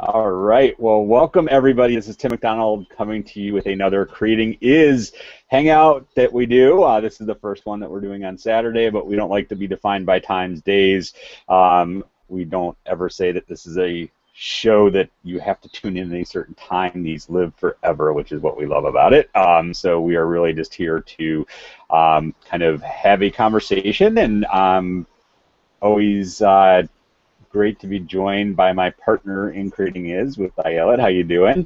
All right. Well, welcome everybody. This is Tim McDonald coming to you with another Creating.is hangout that we do. This is the first one that we're doing on Saturday, but we don't like to be defined by times, days. We don't ever say that this is a show that you have to tune in at a certain time. These live forever, which is what we love about it. So we are really just here to kind of have a conversation, and always great to be joined by my partner in Creating.is with Ayelet. How you doing?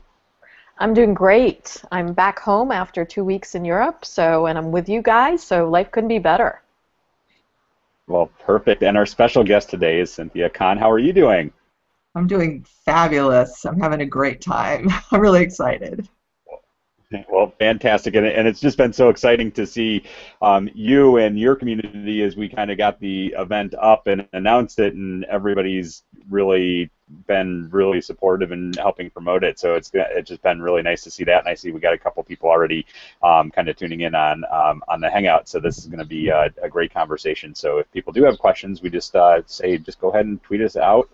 I'm doing great. I'm back home after 2 weeks in Europe, and I'm with you guys, so life couldn't be better. Well, perfect. And our special guest today is Cynthia Kahn. How are you doing? I'm doing fabulous. I'm having a great time. I'm really excited. Well, fantastic, and it's just been so exciting to see you and your community as we kind of got the event up and announced it, and everybody's really been really supportive in helping promote it. So it's just been really nice to see that, and I see we got a couple people already kind of tuning in on the Hangout. So this is going to be a great conversation. So if people do have questions, we just say just go ahead and tweet us out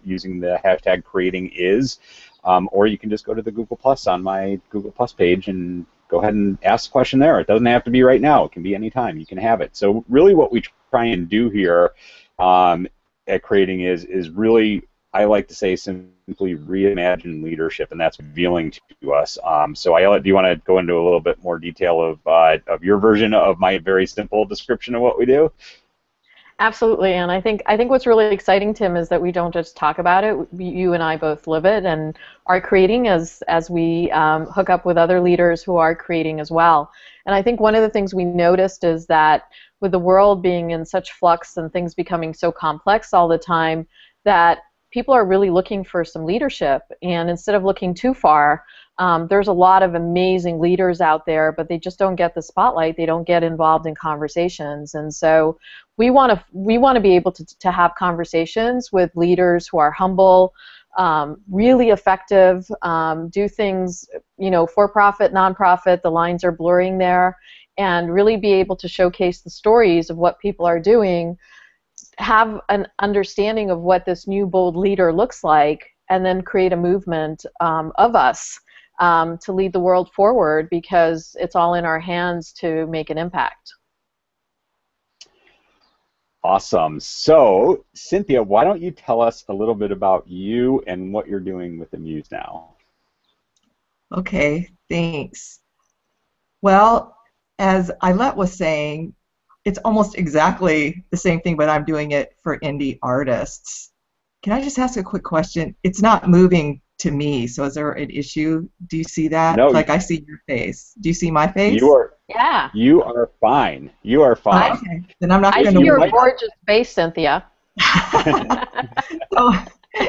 using the hashtag Creating.is. Or you can just go to the Google Plus on my Google Plus page and go ahead and ask a question there. It doesn't have to be right now. It can be anytime. You can have it. So really what we try and do here at Creating.is is really, I like to say, simply reimagine leadership, and that's revealing to us. So Ayelet, do you want to go into a little bit more detail of your version of my very simple description of what we do? Absolutely, and I think what's really exciting, Tim, is that we don't just talk about it. You and I both live it and are creating as we hook up with other leaders who are creating as well. And I think one of the things we noticed is that with the world being in such flux and things becoming so complex all the time, that people are really looking for some leadership. And instead of looking too far, there's a lot of amazing leaders out there, but they just don't get the spotlight. They don't get involved in conversations. And so we want to be able to have conversations with leaders who are humble, really effective, do things, for profit, nonprofit. The lines are blurring there, and really be able to showcase the stories of what people are doing, have an understanding of what this new bold leader looks like, and then create a movement of us to lead the world forward, because it's all in our hands to make an impact. Awesome. So, Cynthia, why don't you tell us a little bit about you and what you're doing with Amused Now? Okay, thanks. Well, as Ayelet was saying, it's almost exactly the same thing, but I'm doing it for indie artists. Can I just ask a quick question? It's not moving to me, so is there an issue? Do you see that? No. Like, I see your face. Do you see my face? Yeah. You are fine. You are fine. Okay. Then I'm not going to. I see your gorgeous face, Cynthia. So,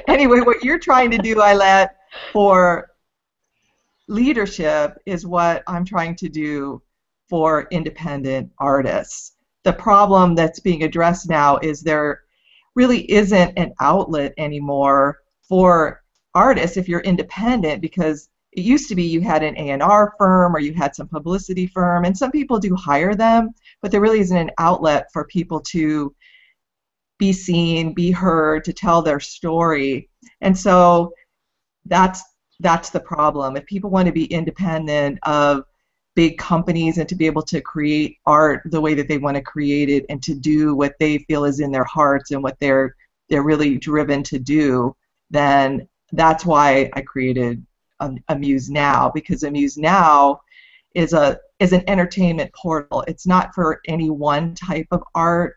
anyway, what you're trying to do, Ayelet, for leadership is what I'm trying to do for independent artists. The problem that's being addressed now is there really isn't an outlet anymore for artists if you're independent, because it used to be you had an A&R firm or you had some publicity firm, and some people do hire them, but there really isn't an outlet for people to be seen, be heard, to tell their story. And so that's the problem. If people want to be independent of big companies and to be able to create art the way that they want to create it and to do what they feel is in their hearts and what they're really driven to do, then that's why I created Amused Now, because Amused Now is an entertainment portal. It's not for any one type of art.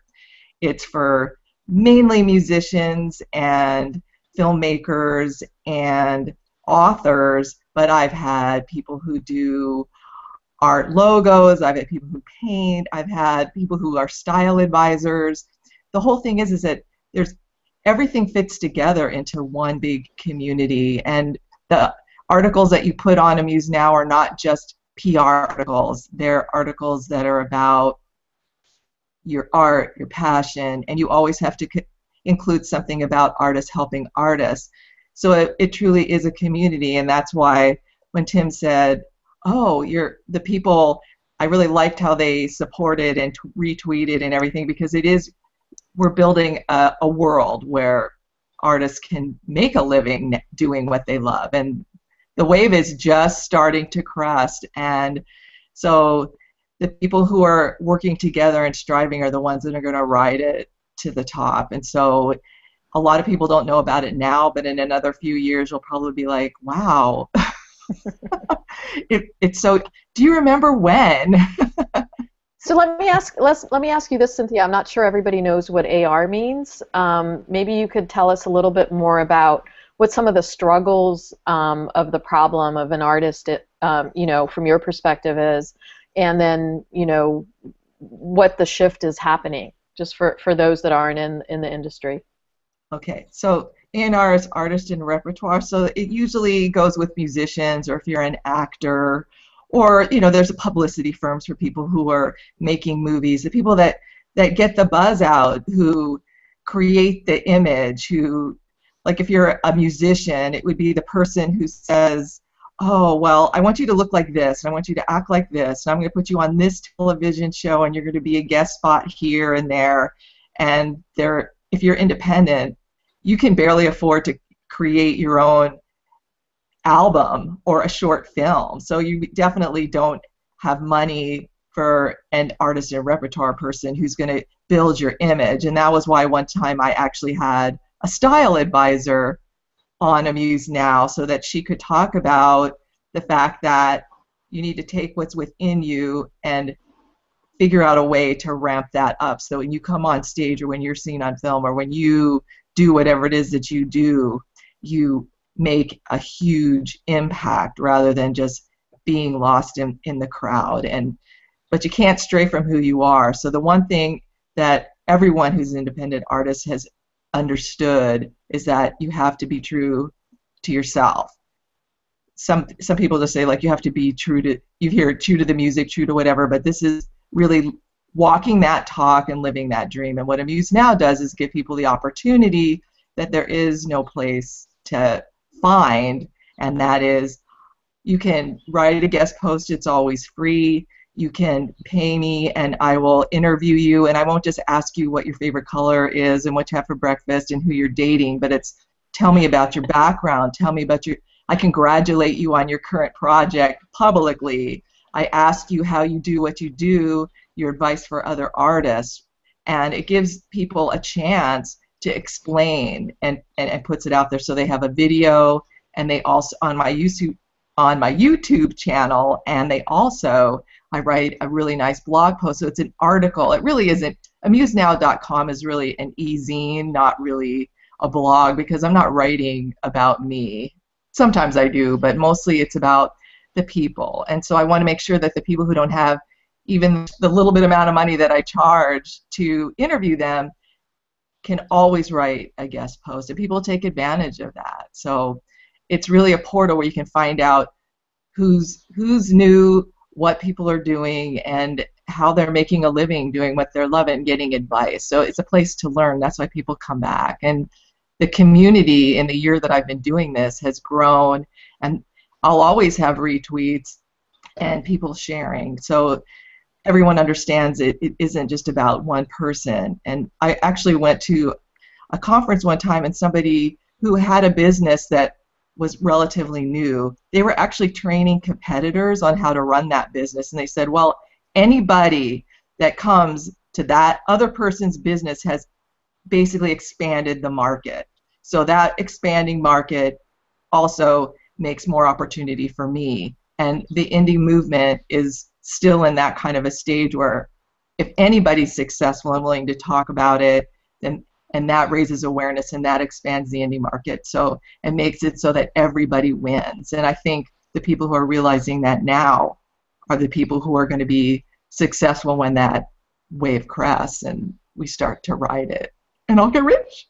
It's for mainly musicians and filmmakers and authors, but I've had people who do art logos, I've had people who paint, I've had people who are style advisors. The whole thing is that everything fits together into one big community, and the articles that you put on Amused Now are not just PR articles. They're articles that are about your art, your passion, and you always have to include something about artists helping artists. So it truly is a community, and that's why when Tim said, oh, the people, I really liked how they supported and retweeted and everything, because we're building a world where artists can make a living doing what they love. And the wave is just starting to crest. And so the people who are working together and striving are the ones that are going to ride it to the top. And so a lot of people don't know about it now, but in another few years, you'll probably be like, wow. It's so, do you remember when? So let me ask you this, Cynthia. I'm not sure everybody knows what AR means. Maybe you could tell us a little bit more about what some of the struggles of the problem of an artist, from your perspective is, and then, what the shift is happening, just for those that aren't in the industry. Okay, so A&R is artist and repertoire, so it usually goes with musicians, or if you're an actor, or there's publicity firms for people who are making movies, the people that get the buzz out, who create the image, who, like if you're a musician, it would be the person who says, oh, well, I want you to look like this, and I want you to act like this, and I'm going to put you on this television show, and you're going to be a guest spot here and there. And if you're independent, you can barely afford to create your own album or a short film. So you definitely don't have money for an artist and repertoire person who's going to build your image. And that was why one time I actually had a style advisor on Amused Now, so that she could talk about the fact that you need to take what's within you and figure out a way to ramp that up, so when you come on stage, or when you're seen on film, or when you do whatever it is that you do, you make a huge impact rather than just being lost in the crowd. But you can't stray from who you are. So the one thing that everyone who's an independent artist has understood is that you have to be true to yourself. Some people just say, like, you have to be true to the music, true to whatever, but this is really walking that talk and living that dream. And what Amused Now does is give people the opportunity that there is no place to find, and that is, you can write a guest post, it's always free. You can pay me and I will interview you, and I won't just ask you what your favorite color is and what you have for breakfast and who you're dating, but it's, tell me about your background, tell me about I congratulate you on your current project publicly. I ask you how you do what you do, your advice for other artists, and it gives people a chance to explain and puts it out there, so they have a video, and they also on my YouTube channel, and they also, I write a really nice blog post, so it's an article. It really isn't, amusenow.com is really an e-zine, not really a blog, because I'm not writing about me. Sometimes I do, but mostly it's about the people. And so I want to make sure that the people who don't have even the little bit amount of money that I charge to interview them can always write a guest post, and people take advantage of that. So it's really a portal where you can find out who's new, what people are doing, and how they're making a living doing what they're loving and getting advice. So it's a place to learn. That's why people come back. And the community in the year that I've been doing this has grown, and I'll always have retweets and people sharing. So everyone understands it isn't just about one person. And I actually went to a conference one time, and somebody who had a business that was relatively new, they were actually training competitors on how to run that business. And they said, well, anybody that comes to that other person's business has basically expanded the market. So that expanding market also makes more opportunity for me. And the indie movement is still in that kind of a stage where if anybody's successful and willing to talk about it, then and that raises awareness, and that expands the indie market, so it makes it so that everybody wins. And I think the people who are realizing that now are the people who are going to be successful when that wave crests and we start to ride it, and I'll get rich.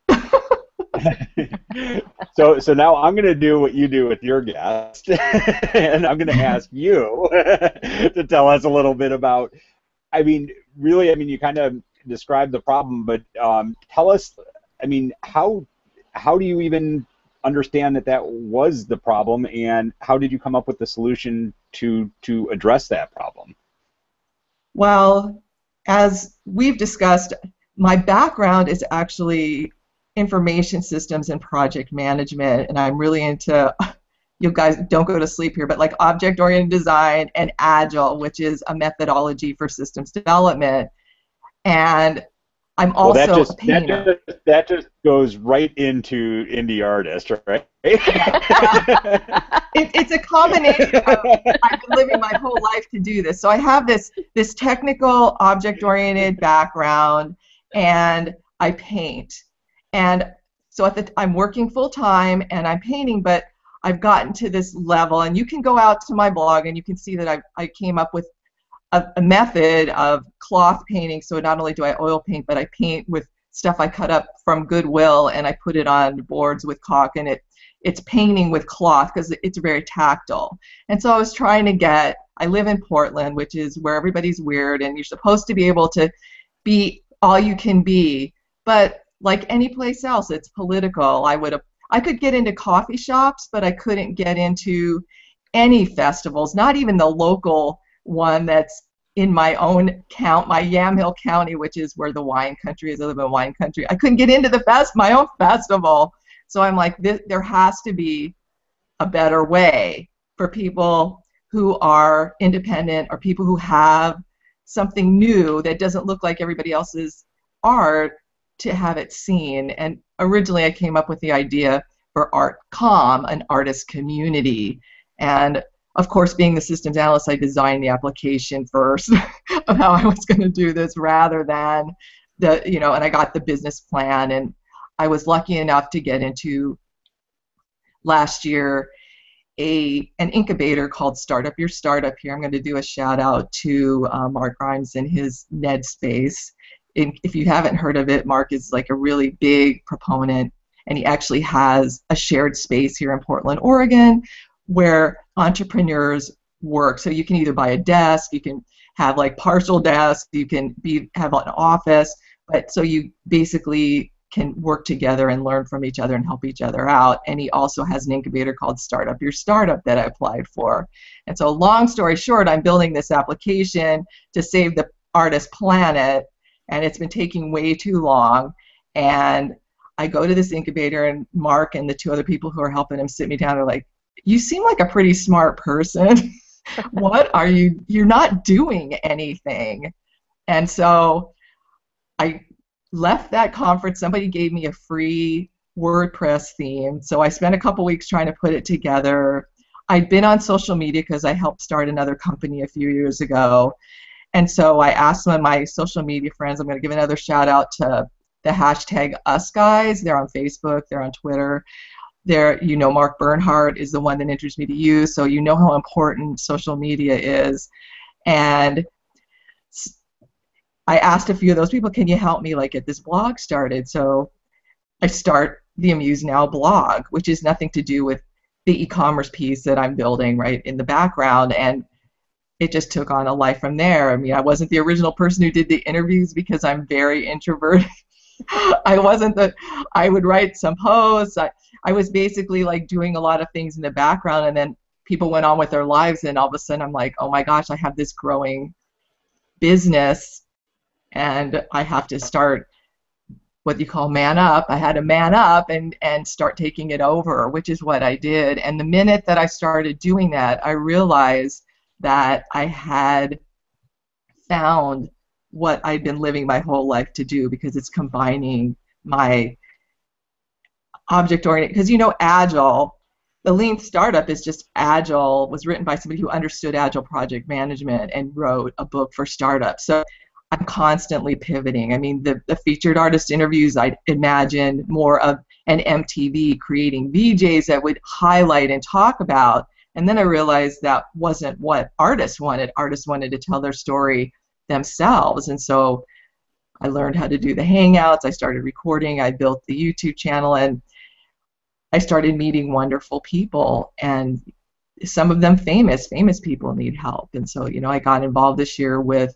So now I'm going to do what you do with your guest, and I'm going to ask you to tell us a little bit about, really, you kind of describe the problem, but tell us, how do you even understand that was the problem, and how did you come up with the solution to address that problem? Well, as we've discussed, my background is actually information systems and project management, and I'm really into, you guys don't go to sleep here, but like object-oriented design and Agile, which is a methodology for systems development. And I'm Well, that also a just painter. that just goes right into indie artist, right? It's a combination of, I've been living my whole life to do this. So I have this technical object-oriented background, and I paint. And so I'm working full-time and I'm painting, but I've gotten to this level, and you can go out to my blog and you can see that I came up with a method of cloth painting. So not only do I oil paint, but I paint with stuff I cut up from Goodwill, and I put it on boards with caulk, and it's painting with cloth because it's very tactile. And so I was trying to I live in Portland, which is where everybody's weird, and you're supposed to be able to be all you can be, but like any place else, it's political. I could get into coffee shops, but I couldn't get into any festivals, not even the local one that's in my own my Yamhill County, which is where the wine country is. I live in wine country. I couldn't get into my own festival. So I'm like, there has to be a better way for people who are independent or people who have something new that doesn't look like everybody else's art to have it seen. And originally I came up with the idea for ArtCom, an artist community. And of course, being the systems analyst, I designed the application first of how I was going to do this rather than and I got the business plan, and I was lucky enough to get into last year an incubator called Startup Your Startup. Here I'm going to do a shout out to Mark Grimes and his Ned Space. If you haven't heard of it, Mark is like a really big proponent, and he actually has a shared space here in Portland, Oregon, where entrepreneurs work. So you can either buy a desk, you can have like partial desks, you can have an office, but so you basically can work together and learn from each other and help each other out. And he also has an incubator called Startup Your Startup that I applied for. And so long story short, I'm building this application to save the artist planet, and it's been taking way too long. And I go to this incubator, and Mark and the two other people who are helping him sit me down are like, you seem like a pretty smart person. What are you're not doing anything. And so I left that conference. Somebody gave me a free WordPress theme, so I spent a couple weeks trying to put it together. I'd been on social media because I helped start another company a few years ago, and so I asked some of my social media friends. I'm going to give another shout out to the hashtag Us Guys. They're on Facebook, they're on Twitter. Mark Bernhardt is the one that introduced me to you, so you know how important social media is. And I asked a few of those people, can you help me get this blog started? So I start the Amused Now blog, which is nothing to do with the e-commerce piece that I'm building right in the background, and it just took on a life from there. I mean, I wasn't the original person who did the interviews because I'm very introverted. I would write some posts. I was basically doing a lot of things in the background, and then people went on with their lives, and all of a sudden I'm like, oh my gosh, I have this growing business, and I have to start what you call man up. I had to man up and start taking it over, which is what I did. And the minute that I started doing that, I realized that I had found what I'd been living my whole life to do, because it's combining my object-oriented, because Agile, the Lean Startup is just Agile, was written by somebody who understood Agile project management and wrote a book for startups. So I'm constantly pivoting. I mean, the featured artist interviews, I'd imagine more of an MTV creating VJs that would highlight and talk about, and then I realized that wasn't what artists wanted. Artists wanted to tell their story themselves, and so I learned how to do the hangouts. I started recording. I built the YouTube channel, and I started meeting wonderful people, and some of them famous people need help. And so I got involved this year with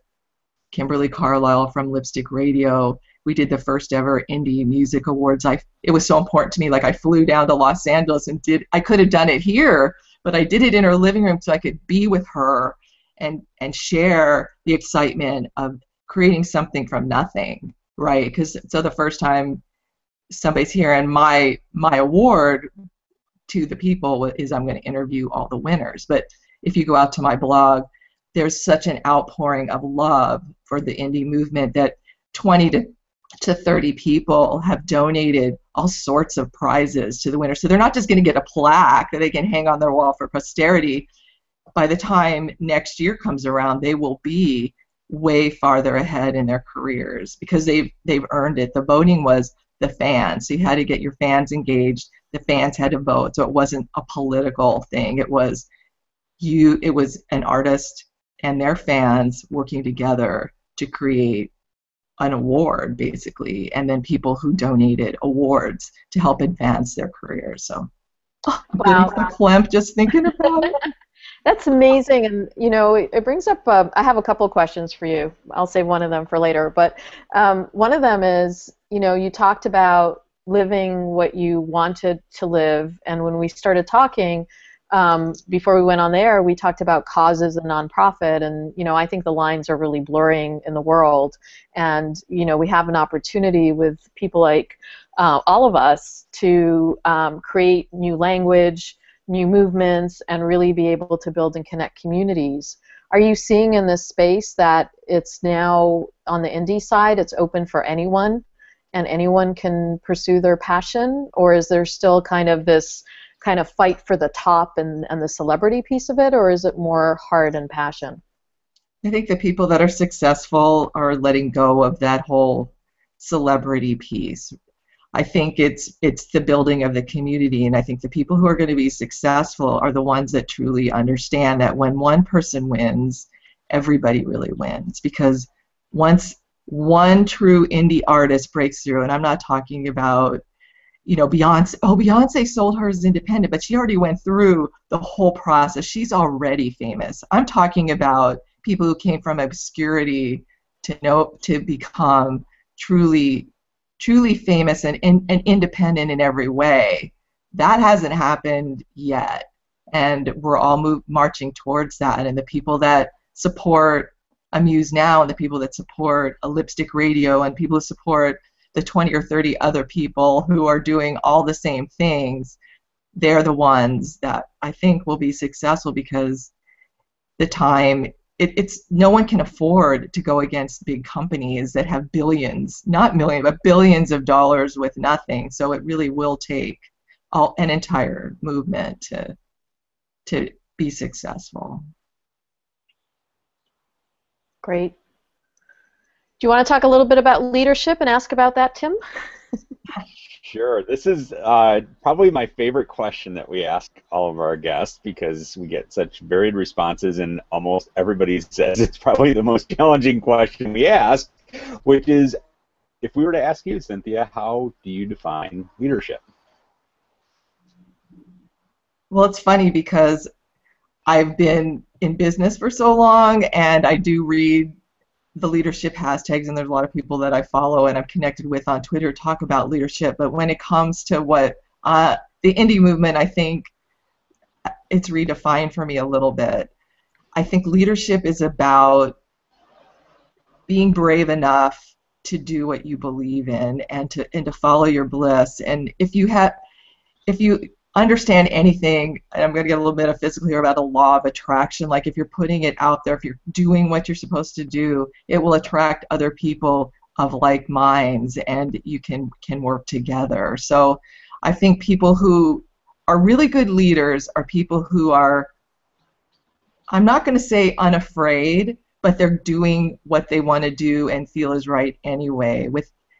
Kimberly Carlisle from Lipstick Radio. We did the first ever Indie Music Awards. It was so important to me. I flew down to Los Angeles and I could have done it here, but I did it in her living room so I could be with her and share the excitement of creating something from nothing, right? So the first time somebody's here, and my award to the people is I'm going to interview all the winners. But if you go out to my blog, there's such an outpouring of love for the indie movement that 20 to 30 people have donated all sorts of prizes to the winners. So they're not just going to get a plaque that they can hang on their wall for posterity. By the time next year comes around, they will be way farther ahead in their careers because they've earned it. The voting was the fans. So you had to get your fans engaged. The fans had to vote. So it wasn't a political thing. It was an artist and their fans working together to create an award, basically, and then people who donated awards to help advance their careers. So I'm wow. getting verklempt just thinking about it. That's amazing, and it brings up. I have a couple of questions for you. I'll save one of them for later, but one of them is, you talked about living what you wanted to live, and when we started talking before we went on the air, we talked about causes and nonprofit, and I think the lines are really blurring in the world, and we have an opportunity with people like all of us to create new language, new movements, and really be able to build and connect communities. Are you seeing in this space that it's now on the indie side, it's open for anyone and anyone can pursue their passion, or is there still kind of this kind of fight for the top and the celebrity piece of it, or is it more heart and passion? I think the people that are successful are letting go of that whole celebrity piece. I think it's the building of the community, and I think the people who are going to be successful are the ones that truly understand that when one person wins, everybody really wins. Because once one true indie artist breaks through, and I'm not talking about Beyonce. Oh, Beyonce sold hers independent, but she already went through the whole process. She's already famous. I'm talking about people who came from obscurity to become truly famous and independent in every way. That hasn't happened yet, and we're all marching towards that. And the people that support Amused Now, and the people that support a Lipstick Radio, and people who support the 20 or 30 other people who are doing all the same things, they're the ones that I think will be successful, because the time, it's no one can afford to go against big companies that have billions, not millions, but billions of dollars with nothing. So it really will take an entire movement to be successful. Great. Do you want to talk a little bit about leadership and ask about that, Tim? Sure. This is probably my favorite question that we ask all of our guests, because we get such varied responses, and almost everybody says it's probably the most challenging question we ask, which is, if we were to ask you, Cynthia, how do you define leadership? Well, it's funny because I've been in business for so long, and I do read the leadership hashtags, and there's a lot of people that I follow and I'm connected with on Twitter talk about leadership. But when it comes to what the indie movement, I think it's redefined for me a little bit. I think leadership is about being brave enough to do what you believe in, and to follow your bliss. And if you understand anything, and I'm going to get a little bit of physical here about the law of attraction, like if you're putting it out there, if you're doing what you're supposed to do, it will attract other people of like minds, and you can work together. So I think people who are really good leaders are people who are, I'm not going to say unafraid, but they're doing what they want to do and feel is right anyway,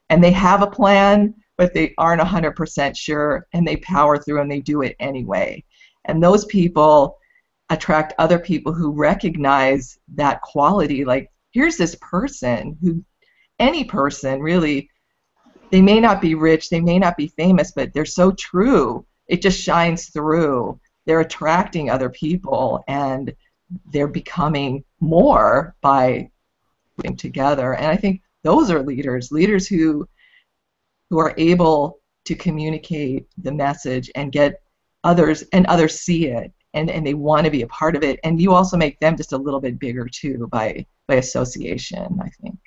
and they have a plan, but they aren't 100% sure, and they power through and they do it anyway. And those people attract other people who recognize that quality. Like, here's this person who, any person really, they may not be rich, they may not be famous, but they're so true. It just shines through. They're attracting other people, and they're becoming more by putting together. And I think those are leaders who are able to communicate the message and get others see it, and they want to be a part of it. And you also make them just a little bit bigger too by association, I think.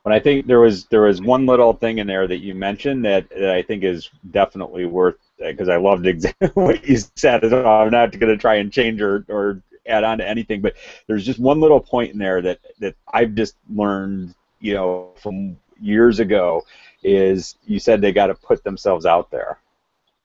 But I think there was one little thing in there that you mentioned that I think is definitely worth, because I loved exactly what you said. I'm not going to try and change or add on to anything, but there's just one little point in there that I've just learned, from years ago, is you said they got to put themselves out there.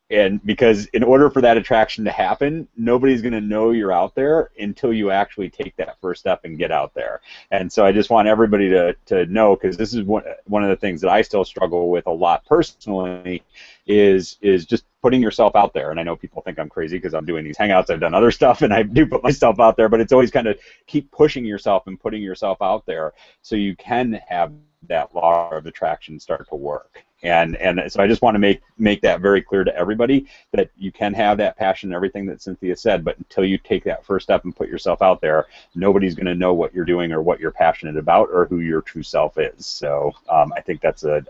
And because in order for that attraction to happen, nobody's going to know you're out there until you actually take that first step and get out there. And so I just want everybody to know, because this is one of the things that I still struggle with a lot personally, is just putting yourself out there. And I know people think I'm crazy because I'm doing these hangouts. I've done other stuff, and I do put myself out there, but it's always kind of keep pushing yourself and putting yourself out there so you can have that law of attraction start to work. And so I just want to make that very clear to everybody, that you can have that passion and everything that Cynthia said, but until you take that first step and put yourself out there, nobody's going to know what you're doing or what you're passionate about or who your true self is. So I think that's a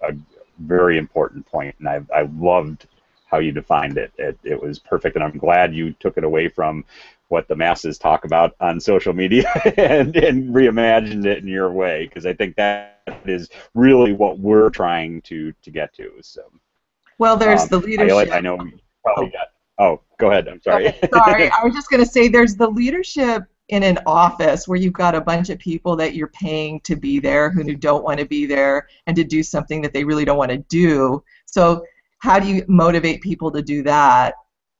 very important point, and I loved how you defined it. It was perfect, and I'm glad you took it away from what the masses talk about on social media and reimagined it in your way, because I think that is really what we're trying to get to. So, well, there's the leadership. Ayelet, I know you probably got. Oh, go ahead. I'm sorry. Okay, sorry, I was just going to say there's the leadership in an office where you've got a bunch of people that you're paying to be there who don't want to be there and to do something that they really don't want to do. So how do you motivate people to do that?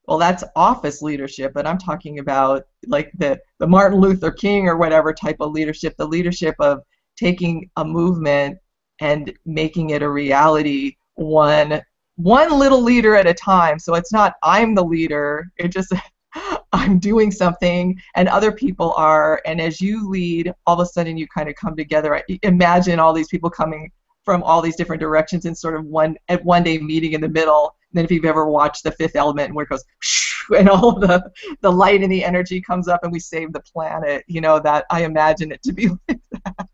Well, that's office leadership, but I'm talking about like the Martin Luther King or whatever type of leadership, the leadership of taking a movement and making it a reality, one little leader at a time. So it's not I'm the leader, it just I'm doing something and other people are, and as you lead, all of a sudden you kind of come together. Imagine all these people coming from all these different directions in sort of one day meeting in the middle. And then if you've ever watched The Fifth Element, where it goes and all the light and the energy comes up and we save the planet, that I imagine it to be like that.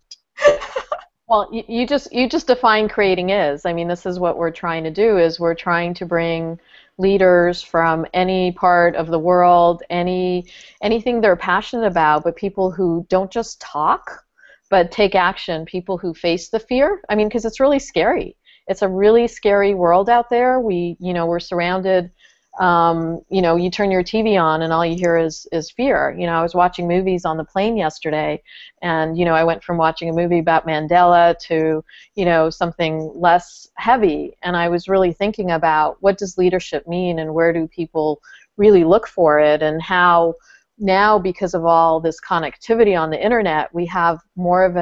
Well, you just define creating.is. I mean, this is what we're trying to do, is we're trying to bring leaders from any part of the world, anything they're passionate about, but people who don't just talk, but take action, people who face the fear. I mean, because it's really scary. It's a really scary world out there. We're surrounded. You turn your TV on and all you hear is fear. I was watching movies on the plane yesterday, and I went from watching a movie about Mandela to something less heavy, and I was really thinking about what does leadership mean and where do people really look for it, and how now, because of all this connectivity on the internet, we have more of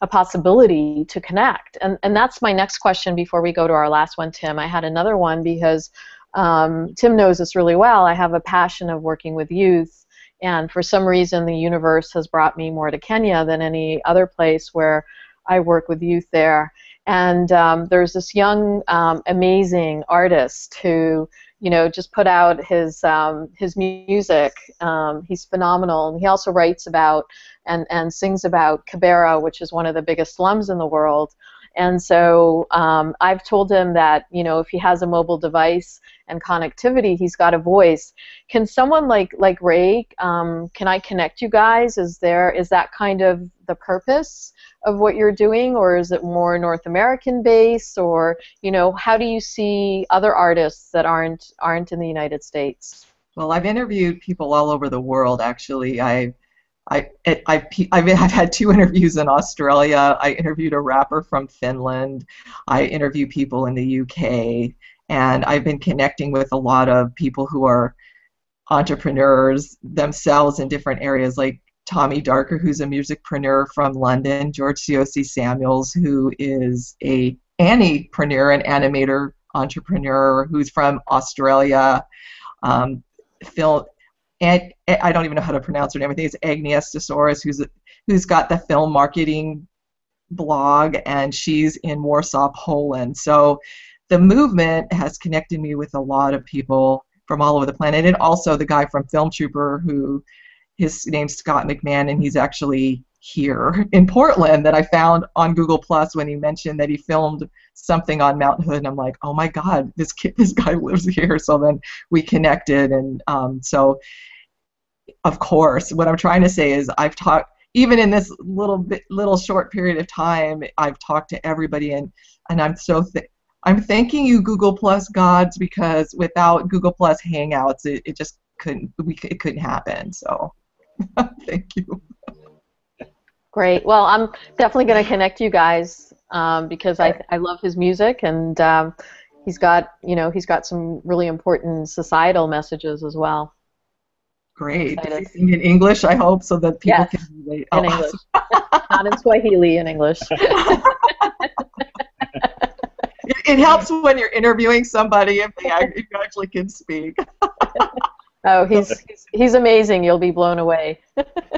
a possibility to connect. And that's my next question before we go to our last one, Tim. I had another one because Tim knows this really well. I have a passion of working with youth, and for some reason the universe has brought me more to Kenya than any other place where I work with youth there. And there's this young, amazing artist who just put out his music. He's phenomenal, and he also writes about and sings about Kibera, which is one of the biggest slums in the world. And so I've told him that if he has a mobile device and connectivity, he's got a voice. Can someone like Ray, can I connect you guys? Is that kind of the purpose of what you're doing, or is it more North American based, or how do you see other artists that aren't in the United States? Well, I've interviewed people all over the world. Actually, I've had 2 interviews in Australia. I interviewed a rapper from Finland. I interview people in the UK, and I've been connecting with a lot of people who are entrepreneurs themselves in different areas, like Tommy Darker, who's a musicpreneur from London, George C.O.C. Samuels, who is a Anniepreneur, an animator entrepreneur, who's from Australia. Phil, and I don't even know how to pronounce her name. I think it's Agnes Desoris, who's got the film marketing blog, and she's in Warsaw, Poland. So the movement has connected me with a lot of people from all over the planet, and also the guy from Film Trooper, who his name's Scott McMahon, and he's actually here in Portland, that I found on Google Plus when he mentioned that he filmed something on Mount Hood, and I'm like, oh my God, this guy lives here. So then we connected, and so of course, what I'm trying to say is even in this little short period of time, I've talked to everybody, and I'm thanking you, Google Plus gods, because without Google Plus Hangouts, it just it couldn't happen. So thank you. Great. Well, I'm definitely going to connect you guys because I love his music, and he's got some really important societal messages as well. Great. Does he sing in English, I hope, so that people can relate? In English. Not in Swahili, in English. It helps when you're interviewing somebody if you actually can speak. Oh, he's amazing. You'll be blown away.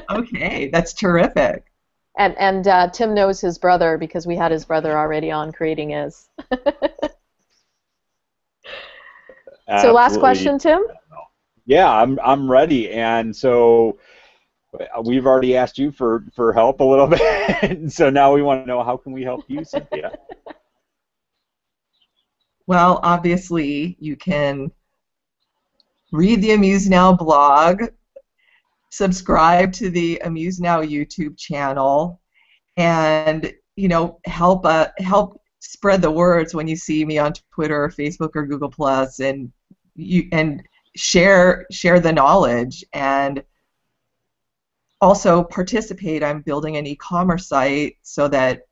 Okay, that's terrific. And Tim knows his brother because we had his brother already on Creating.is. So last question, Tim? Yeah, I'm ready. And so we've already asked you for help a little bit. So now we want to know, how can we help you, Cynthia? Well, obviously, you can read the Amused Now blog, subscribe to the Amused Now YouTube channel, and help spread the words when you see me on Twitter or Facebook or Google Plus, and share the knowledge, and also participate. I'm building an e-commerce site so that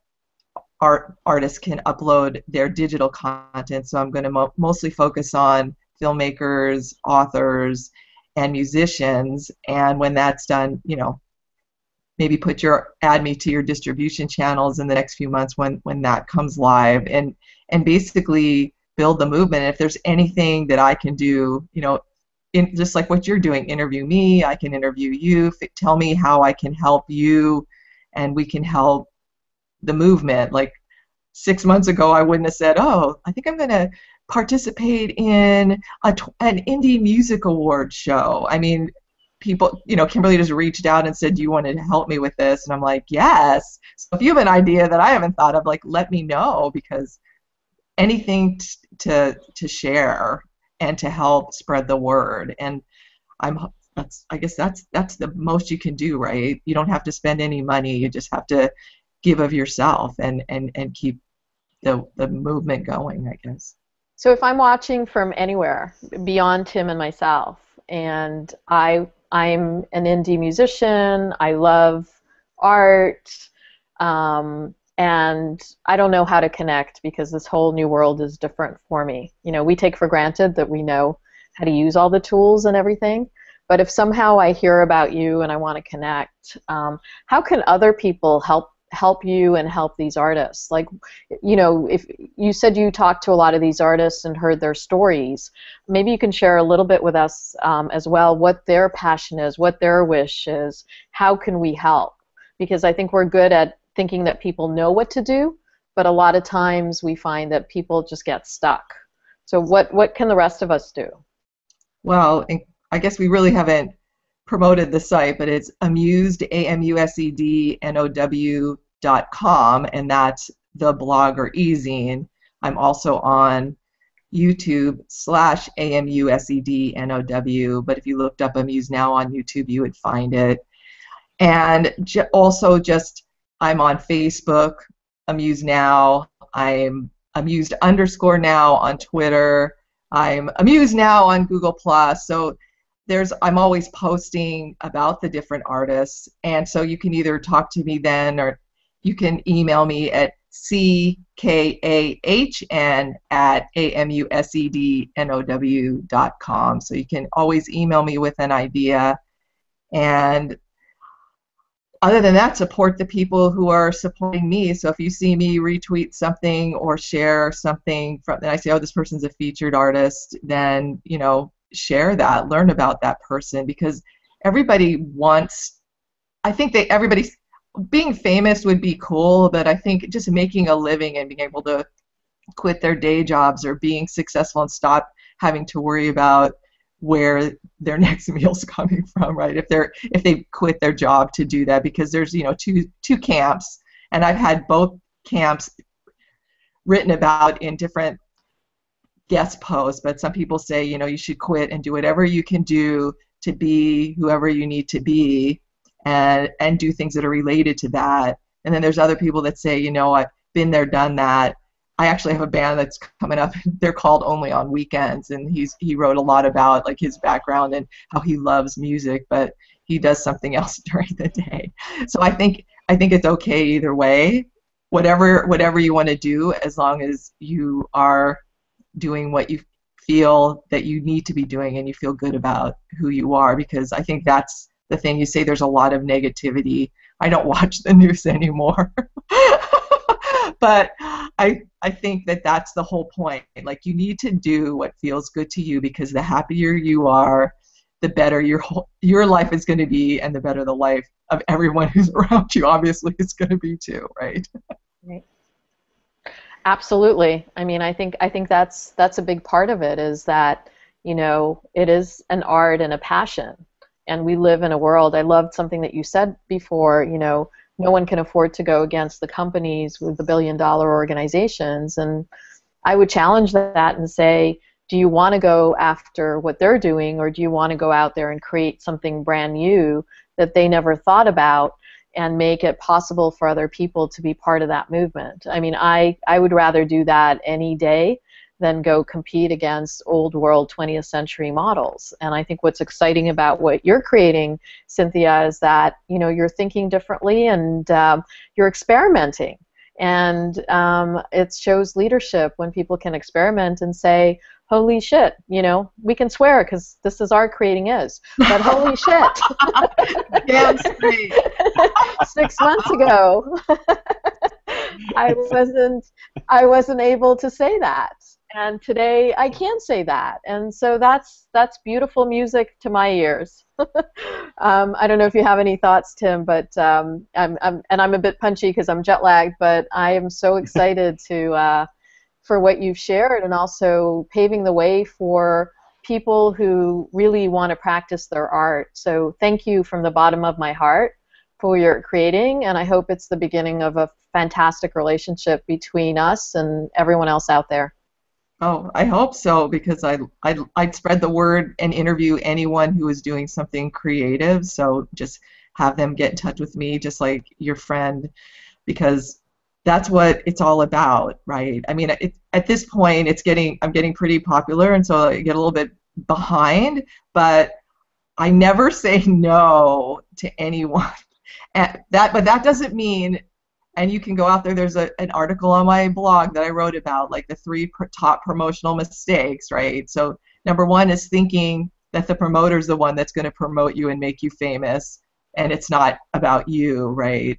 artists can upload their digital content, so I'm going to mostly focus on filmmakers, authors, and musicians, and when that's done, maybe add me to your distribution channels in the next few months when that comes live, and basically build the movement. And if there's anything that I can do, just like what you're doing, interview me, I can interview you, tell me how I can help you, and we can help the movement. Like 6 months ago, I wouldn't have said, oh, I think I'm going to participate in an indie music award show. I mean, people, Kimberly just reached out and said, do you want to help me with this? And I'm like, yes. So if you have an idea that I haven't thought of, like, let me know, because anything to share and to help spread the word. And I guess that's the most you can do, right? You don't have to spend any money. You just have to give of yourself and keep the movement going, I guess. So if I'm watching from anywhere beyond Tim and myself, and I'm an indie musician, I love art, and I don't know how to connect because this whole new world is different for me. We take for granted that we know how to use all the tools and everything, but if somehow I hear about you and I want to connect, how can other people help you and help these artists? Like, if you said you talked to a lot of these artists and heard their stories, maybe you can share a little bit with us as well what their passion is, what their wish is, how can we help? Because I think we're good at thinking that people know what to do, but a lot of times we find that people just get stuck. So what can the rest of us do? Well, I guess we really haven't promoted the site, but it's amused, amusednow.com, and that's the blog or e-zine. I'm also on YouTube /amusednow, but if you looked up Amused Now on YouTube, you would find it. And also I'm on Facebook, Amused Now. I'm amused_now on Twitter. I'm Amused Now on Google Plus. So I'm always posting about the different artists, and so you can either talk to me then, or you can email me at ckahn@amusednow.com. So you can always email me with an idea. And other than that, support the people who are supporting me. So if you see me retweet something or share something and I say, oh, this person's a featured artist, then share that, learn about that person, because everybody being famous would be cool, but I think just making a living and being able to quit their day jobs or being successful and stop having to worry about where their next meal's coming from, right? If they quit their job to do that, because there's two camps, and I've had both camps written about in different guest posts, but some people say you should quit and do whatever you can do to be whoever you need to be, and do things that are related to that. And then there's other people that say, you know, I've been there, done that. I actually have a band that's coming up. They're called Only on Weekends, and he wrote a lot about like his background and how he loves music, but he does something else during the day. So I think it's okay either way. Whatever you want to do, as long as you are doing what you feel that you need to be doing and you feel good about who you are, because I think that's the thing. You say there's a lot of negativity. I don't watch the news anymore. But I think that that's the whole point. Like, you need to do what feels good to you, because the happier you are, the better your life is going to be, and the better the life of everyone who's around you obviously is going to be too, right? Right. Absolutely. I mean, I think that's a big part of it, is that, you know, it is an art and a passion, and we live in a world. I loved something that you said before. You know, no one can afford to go against the companies with the billion-dollar organizations, and I would challenge that and say, do you want to go after what they're doing, or do you want to go out there and create something brand new that they never thought about, and make it possible for other people to be part of that movement? I mean, I would rather do that any day than go compete against old world 20th century models. And I think what's exciting about what you're creating, Cynthia, is that, you know, you're thinking differently, and you're experimenting. And it shows leadership when people can experiment and say, holy shit, you know, we can swear because this is our Creating.is, but holy shit. Damn straight. 6 months ago, I wasn't able to say that, and today I can say that, and so that's beautiful music to my ears. I don't know if you have any thoughts, Tim, but I'm a bit punchy because I'm jet lagged, but I am so excited for what you've shared, and also paving the way for people who really want to practice their art. So thank you from the bottom of my heart for your creating, and I hope it's the beginning of a fantastic relationship between us and everyone else out there. Oh, I hope so, because I'd spread the word and interview anyone who is doing something creative. So just have them get in touch with me, just like your friend, because that's what it's all about, right? I mean, at this point, I'm getting pretty popular, and so I get a little bit behind, but I never say no to anyone. But that doesn't mean. And you can go out there. There's an article on my blog that I wrote about, like, the 3 top promotional mistakes, right? So number 1 is thinking that the promoter's the one that's going to promote you and make you famous, and it's not about you, right?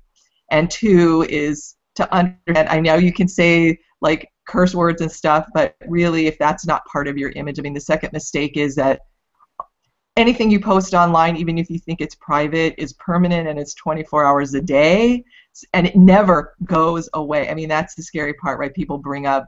And 2 is to understand. I know you can say like curse words and stuff, but really, if that's not part of your image, I mean, the second mistake is that anything you post online, even if you think it's private, is permanent, and it's 24 hours a day, and it never goes away. I mean, that's the scary part, right? People bring up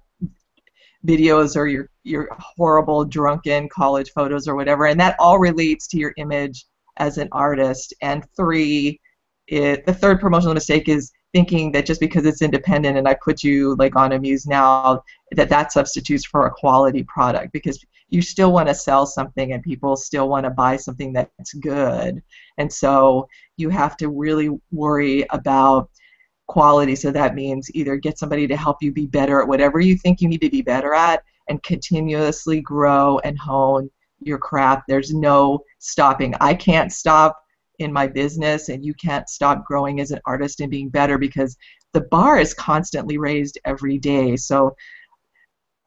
videos or your horrible drunken college photos or whatever, and that all relates to your image as an artist. And 3, the third promotional mistake is thinking that just because it's independent and I put you like on Amused Now, that substitutes for a quality product, because you still want to sell something and people still want to buy something that's good. And so you have to really worry about quality. So that means either get somebody to help you be better at whatever you think you need to be better at, and continuously grow and hone your craft. There's no stopping. I can't stop in my business, and you can't stop growing as an artist and being better, because the bar is constantly raised every day. So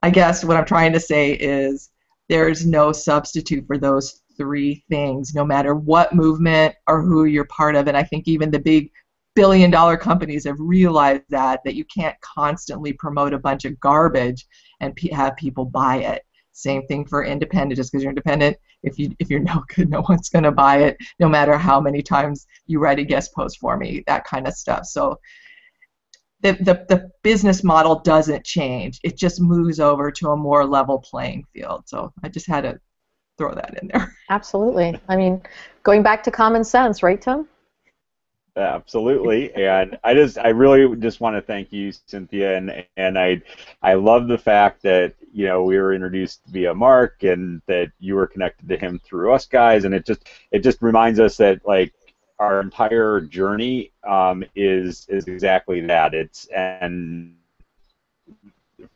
I guess what I'm trying to say is there's no substitute for those 3 things, no matter what movement or who you're part of. And I think even the big billion-dollar companies have realized that you can't constantly promote a bunch of garbage and have people buy it. Same thing for independent. Just because you're independent, if you're no good, no one's going to buy it, no matter how many times you write a guest post for me, that kind of stuff. So the business model doesn't change. It just moves over to a more level playing field. So I just had to throw that in there. Absolutely. I mean, going back to common sense, right, Tim? Absolutely, and I really just want to thank you, Cynthia, and I love the fact that, you know, we were introduced via Mark, and that you were connected to him through us guys, and it just reminds us that, like, our entire journey is exactly that. And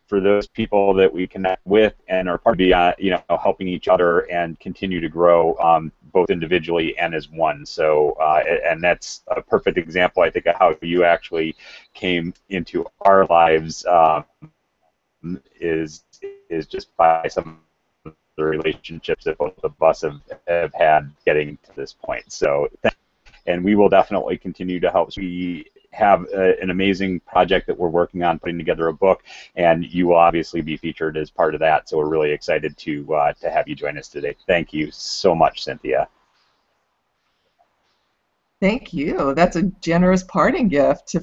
for those people that we connect with and are part of helping each other and continue to grow both individually and as one. So, and that's a perfect example, I think, of how you actually came into our lives is just by some of the relationships that both of us have had getting to this point. So, and we will definitely continue to help. We have an amazing project that we're working on, putting together a book, and you will obviously be featured as part of that. So we're really excited to have you join us today. Thank you so much, Cynthia. Thank you. That's a generous parting gift to